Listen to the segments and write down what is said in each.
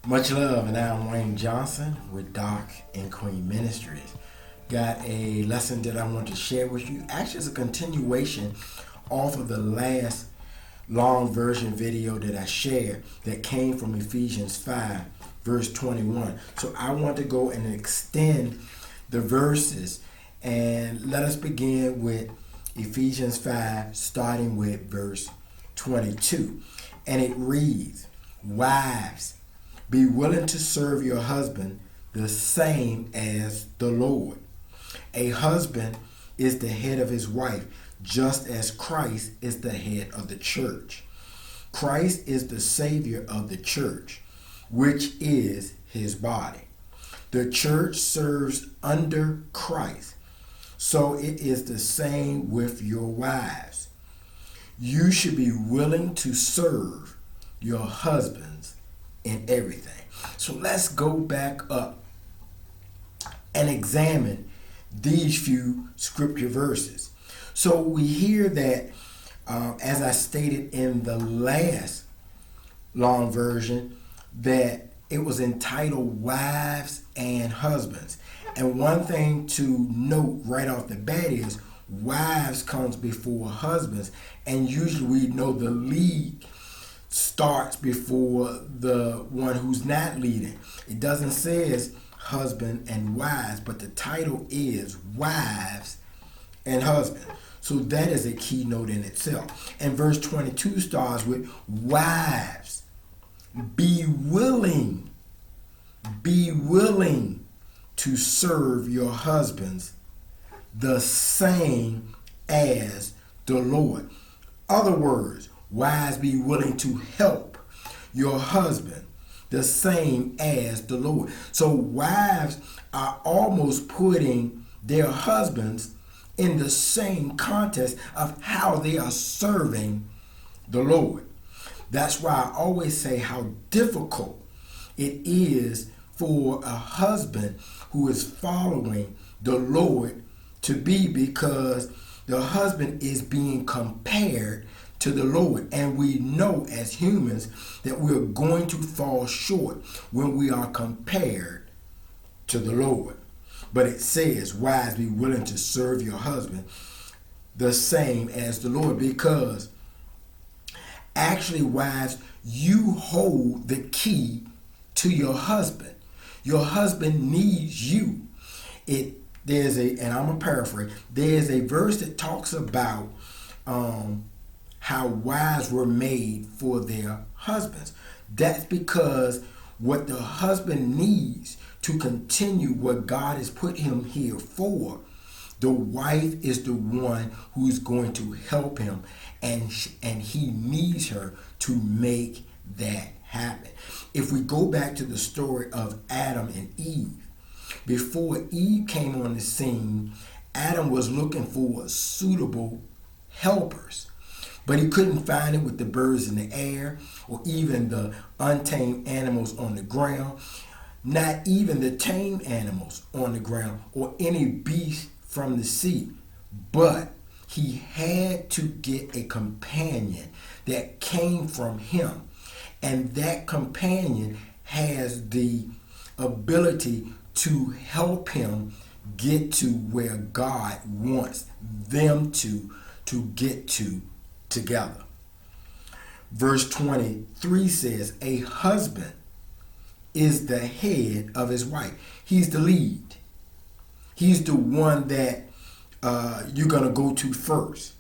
Much love, and I'm Wayne Johnson with Doc and Queen Ministries. Got a lesson that I want to share with you. Actually, it's a continuation off of the last long version video that I shared that came from Ephesians 5, verse 21. So I want to go and extend the verses, and let us begin with Ephesians 5, starting with verse 22. And it reads, "Wives, be willing to serve your husband the same as the Lord. A husband is the head of his wife, just as Christ is the head of the church. Christ is the Savior of the church, which is his body. The church serves under Christ, so it is the same with your wives. You should be willing to serve your husbands in everything." So let's go back up and examine these few scripture verses. So we hear that, as I stated in the last long version, that it was entitled Wives and Husbands. And one thing to note right off the bat is wives comes before husbands, and usually we know the lead starts before the one who's not leading. It doesn't say husband and wives, but the title is Wives and Husband. So that is a keynote in itself. And verse 22 starts with, "Wives, be willing to serve your husbands the same as the Lord." Other words, wives, be willing to help your husband the same as the Lord. So wives are almost putting their husbands in the same context of how they are serving the Lord. That's why I always say how difficult it is for a husband who is following the Lord to be, because the husband is being compared to the Lord. And we know as humans that we're going to fall short when we are compared to the Lord. But it says, "Wives, be willing to serve your husband the same as the Lord," because actually, wives, you hold the key to your husband. Your husband needs you. And I'm gonna paraphrase. There's a verse that talks about how wives were made for their husbands. That's because what the husband needs to continue what God has put him here for, the wife is the one who's going to help him, and he needs her to make that happen. If we go back to the story of Adam and Eve, before Eve came on the scene, Adam was looking for suitable helpers, but he couldn't find it with the birds in the air or even the untamed animals on the ground, not even the tame animals on the ground or any beast from the sea. But he had to get a companion that came from him, and that companion has the ability to help him get to where God wants them to get to together. Verse 23 says, "A husband is the head of his wife." He's the lead. He's the one that you're going to go to first.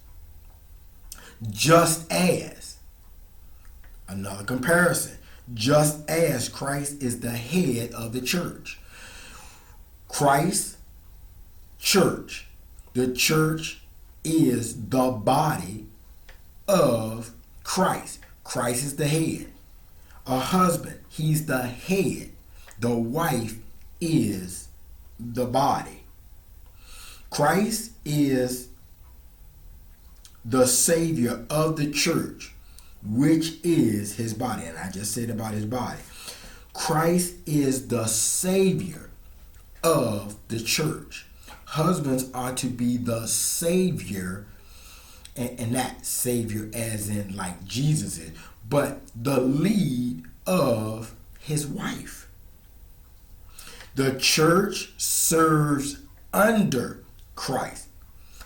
Just as, another comparison, just as Christ is the head of the church. Christ, church. The church is the body of Christ. Christ is the head. A husband, he's the head. The wife is the body. Christ is the Savior of the church, which is his body. And I just said about his body. Christ is the Savior of the church. Husbands are to be the Savior, and not Savior as in like Jesus is, but the lead of his wife. The church serves under Christ.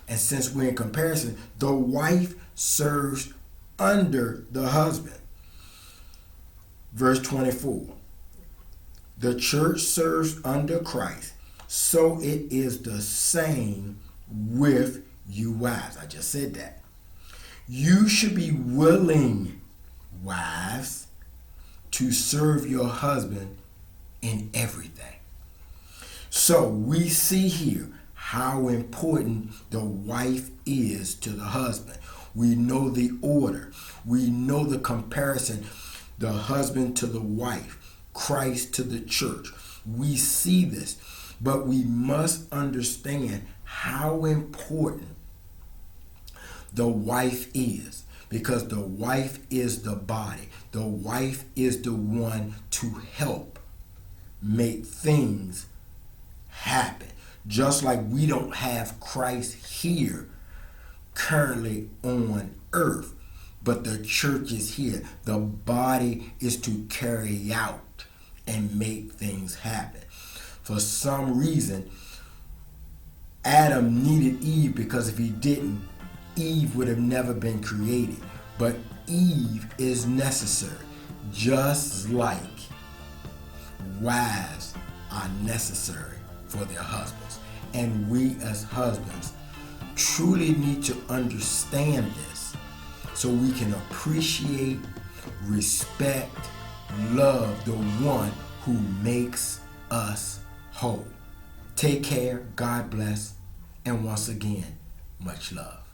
And since we're in comparison, the wife serves under the husband. Verse 24. The church serves under Christ, so it is the same with you wives. I just said that. You should be willing, wives, to serve your husband in everything. So we see here how important the wife is to the husband. We know the order. We know the comparison. The husband to the wife. Christ to the church. We see this. But we must understand how important the wife is. Because the wife is the body. The wife is the one to help make things happen. Just like we don't have Christ here currently on earth, but the church is here. The body is to carry out and make things happen. For some reason, Adam needed Eve, because if he didn't, Eve would have never been created. But Eve is necessary, just like wives are necessary for their husbands. And we as husbands truly need to understand this so we can appreciate, respect, love the one who makes us whole. Take care, God bless, and once again, much love.